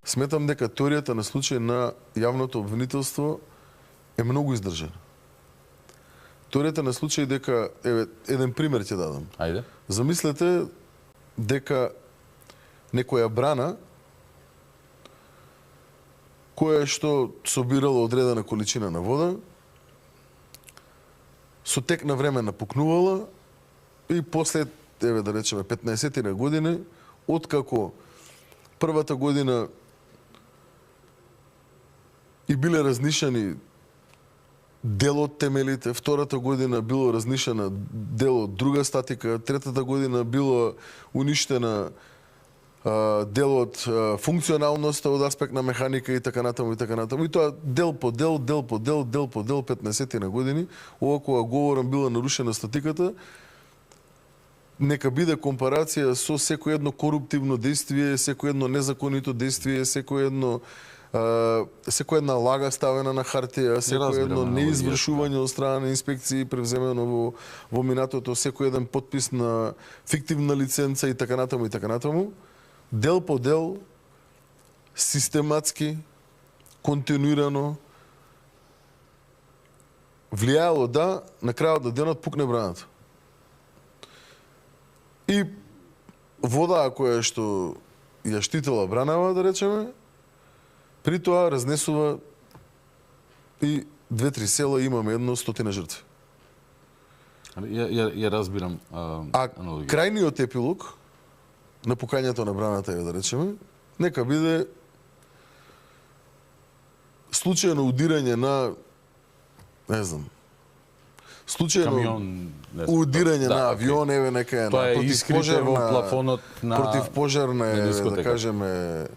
Сметам дека теоријата на случај на јавното обвинителство е многу издржана. Теоријата на случај дека, еден пример ќе дадам. Ајде. Замислете дека некоја брана која што собирала одредена количина на вода, со тек на време напукнувала и после, да речеме, 15 години, откако првата година и биле разнишани дел од темелите, втората година било разнишена дел од друга статика, третата година било уништена дел од функционалноста од аспект на механика и така натаму и така натаму. И тоа дел по дел, 15 на години, ова кога говорам била нарушена статиката, нека биде компарација со секој едно коруптивно действие, секој едно незаконито действие, секој една лага ставена на хартија, секој едно неизвршување од страна на инспекции превземено во минатото, секој еден потпис на фиктивна лиценца и така натаму и така натаму. Дел по дел, систематски, континуирано влијаело да на крајот на денот пукне браната. И вода која што ја штитела бранава, да речеме, при тоа разнесува и 2-3 села, имаме 100 жртви. Ја разбирам. Крајниот епилог на пукањето на браната, да речеме, нека биде случајно удирање на, не знам, случајно удирање на авион, еве нека е на противпожарна, да кажеме,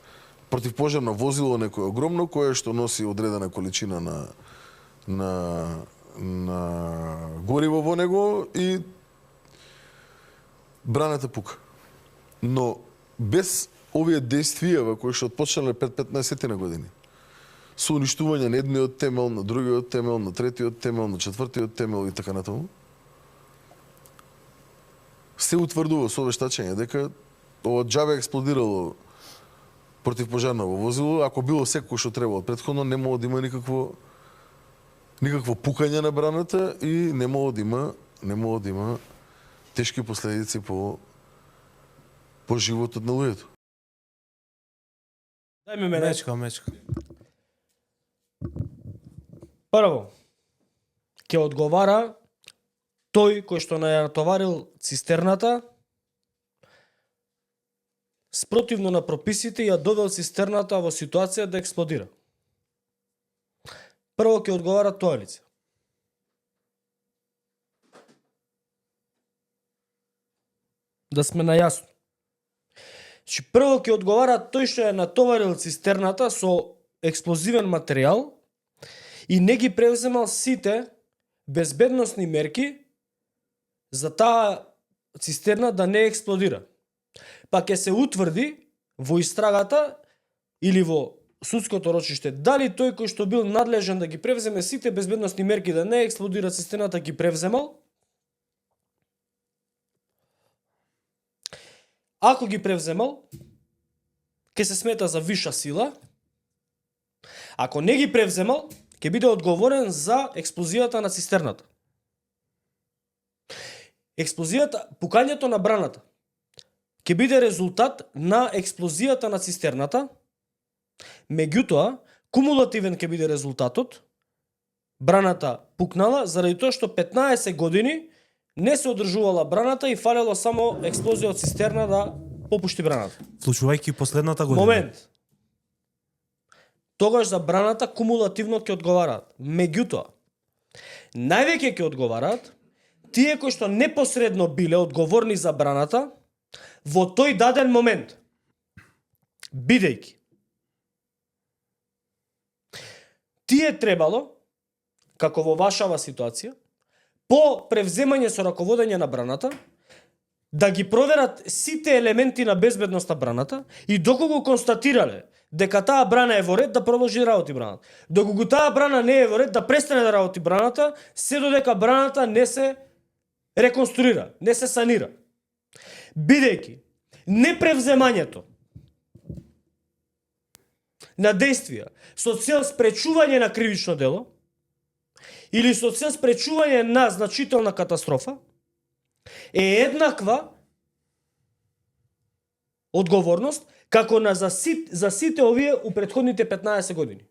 противпожарно возило некој огромно кое што носи одредена количина на гориво во него и браната пука. Но без овие действија кои што отпочнале пред 15 на години, со уништување на едниот темел, на другиот темел, на третиот темел, на четвртиот темел и така натаму, се утврдува со вештачење дека ова џабе експлодирало противпожарно возило, ако било секој што требало претходно, не мога да има никакво пукање на браната и не мога да има тешки последици по животот на луѓето. Дај ми мене. Мечка. Прво, ќе одговара тој кој што ја натоварил цистерната, спротивно на прописите ја довел цистерната во ситуација да експлодира. Прво ќе одговара тоа лице. Да сме најасно. Прво ќе одговара тој што ја натоварил цистерната со експлозивен материјал и не ги превземал сите безбедносни мерки за таа цистерна да не експлодира. Па ќе се утврди во истрагата или во судското рочиште дали тој кој што бил надлежен да ги превземе сите безбедносни мерки да не експлодира цистерната ги превземал. Ако ги превземал, ќе се смета за виша сила. Ако не ги превземал, ќе биде одговорен за експлозијата на цистерната. Пукањето на браната ќе биде резултат на експлозијата на цистерната, меѓутоа, кумулативен ќе биде резултатот, браната пукнала заради тоа што 15 години не се одржувала браната и фалело само експлозија од цистерна да попушти браната. Вклучувајќи последната година. Момент. Тогаш за браната кумулативно ќе одговараат. Меѓутоа, највеќе ќе одговараат тие кои што непосредно биле одговорни за браната во тој даден момент. Бидејќи тие требало, како во вашава ситуација, по превземање со раководење на браната, да ги проверат сите елементи на безбедност на браната и доколку констатирале дека таа брана е во ред, да продолжи да работи браната. Доколку таа брана не е во ред, да престане да работи браната, се додека браната не се реконструира, не се санира. Бидејќи непревземањето на действија со цел спречување на кривично дело или со цел спречување на значителна катастрофа е еднаква одговорност како на за сите овие у претходните 15 години.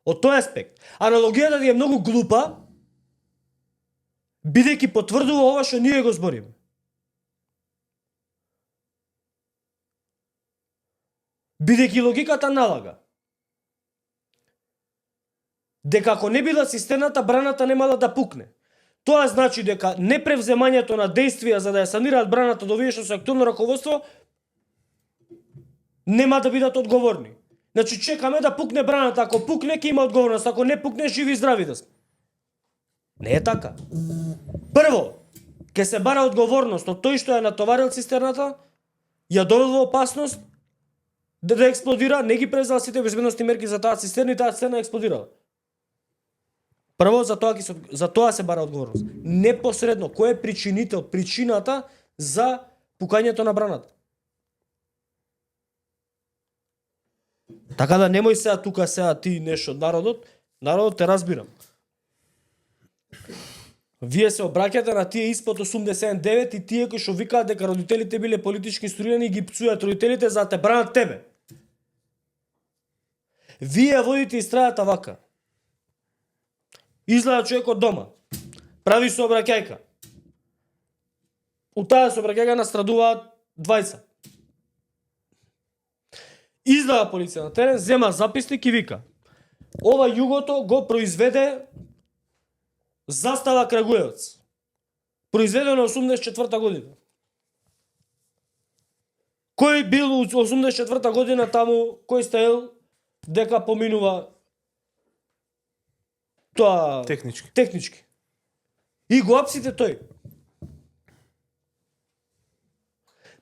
Од тој аспект, аналогијата ти е многу глупа, бидејќи потврдува ова што ние го збориме. Бидејќи логиката налага дека ако не била цистерната, браната немала да пукне. Тоа значи дека непревземањето на действија за да ја санираат браната до овие што се актуелно раководство нема да бидат одговорни. Значи чекаме да пукне браната, ако пукне ќе има одговорност, ако не пукне живи и здрави да сме. Не е така. Прво, ќе се бара одговорност од тој што ја натоварил цистерната, ја довел во опасност да експлодира, не ги презал сите безбедностни мерки за таа цистерна и таа цистерна експлодирала. Прво за тоа се бара одговорност. Непосредно кој е причинител, причината за пукањето на браната. Така да немој сега ти нешто од народот те разбирам. Вие се обраќате на тие испод 89 и тие кои што викаат дека родителите биле политички инструирани и ги пцујат родителите за да те бранат тебе. Вие водите истрајата вака. Излега човек од дома, прави сообраќајка. У таа сообраќајка настрадуваат двајца. Излега полиција на терен, зема записник и вика: ова југото го произведе Застава Крагуевец. Произведено 84 година. Кој бил у 84 година таму, кој стоел дека поминува тоа технички. И го апсите тој.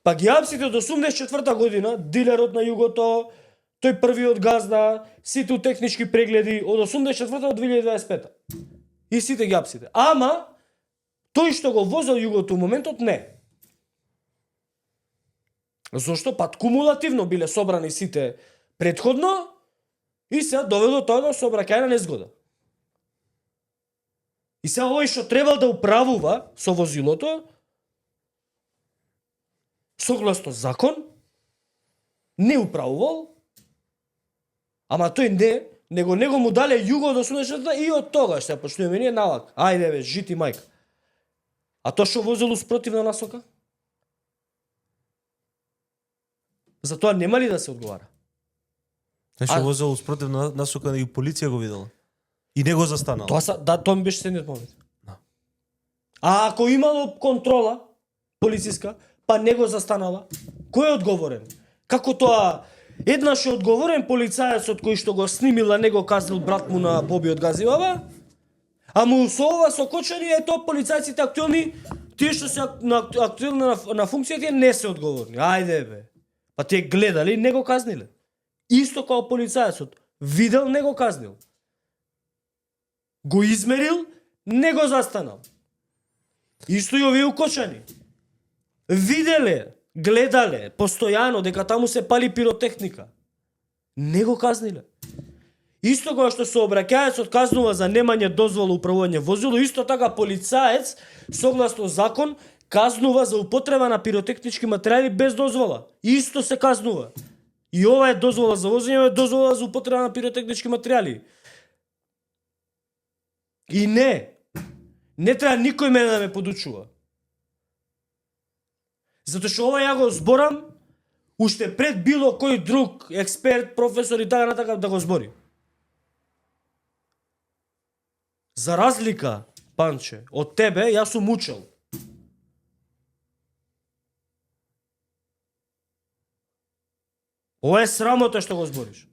Па ги апсите од 84 година, дилерот на југото, тој првиот газда, сите технички прегледи од 84 до 2025. И сите ги апсите. Ама тој што го возел југото у моментот не. Зошто? Па кумулативно биле собрани сите претходно и се довело тоа до сообраќајна незгода. И сега овој што требал да управува со возилото, согласно закон, не управувал, ама тој не, него му дале југо од 80-та и од тогаш се почнуваме ние навак. Ајде бе, жити мајка. А тоа што возило спротивна насока? За тоа нема ли да се одговара? Што возило спротивна насока и полиција го видела. И не го застанал. Тоа ми беше следниот момент. А ако имало контрола полициска, па не го застанала, кој е одговорен? Како тоа еднаш е одговорен полицајецот кој што го снимил, а не го казнил брат му на Боби од Газивава, а му со ова сокочени е тоа полицајците актуелни, тие што се актуелни на функцијата не се одговорни. Ајде бе. Па тие гледали, не го казниле. Исто како полицајецот, видел, не го казнил. Го измерил, не го застанал. Исто и овие укочани. Виделе, гледале, постојано дека таму се пали пиротехника. Не го казниле. Исто кога што сообраќајецот казнува за немање дозвола управување возило, исто така полицаец, согласно закон, казнува за употреба на пиротехнички материјали без дозвола. Исто се казнува. И ова е дозвола за возење, ова е дозвола за употреба на пиротехнички материјали. И не треба никој мене да ме подучува. Затоа што ова ја го зборам уште пред било кој друг експерт, професор и така натака да го збори. За разлика, Панче, од тебе, јас сум учел. Ова е срамота што го збориш.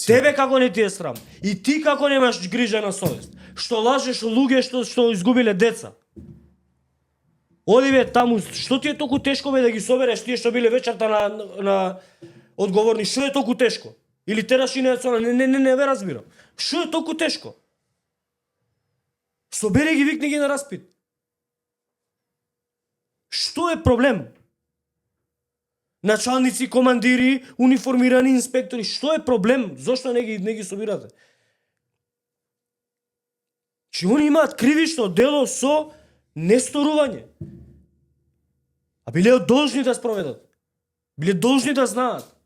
Тебе како не ти е срам? И ти како немаш грижа на совест? Што лажеш луѓе што изгубиле деца? Оди бе таму, што ти е толку тешко бе да ги собереш тие што биле вечерта на одговорни? Што е толку тешко? Или тераш и не ве разбирам. Што е толку тешко? Собери ги, викни ги на распит. Што е проблем? началници, командири, униформирани инспектори. Што е проблем? Зошто не ги собирате? Че они имаат кривично дело со несторување. А биле должни да спроведат. Биле должни да знаат.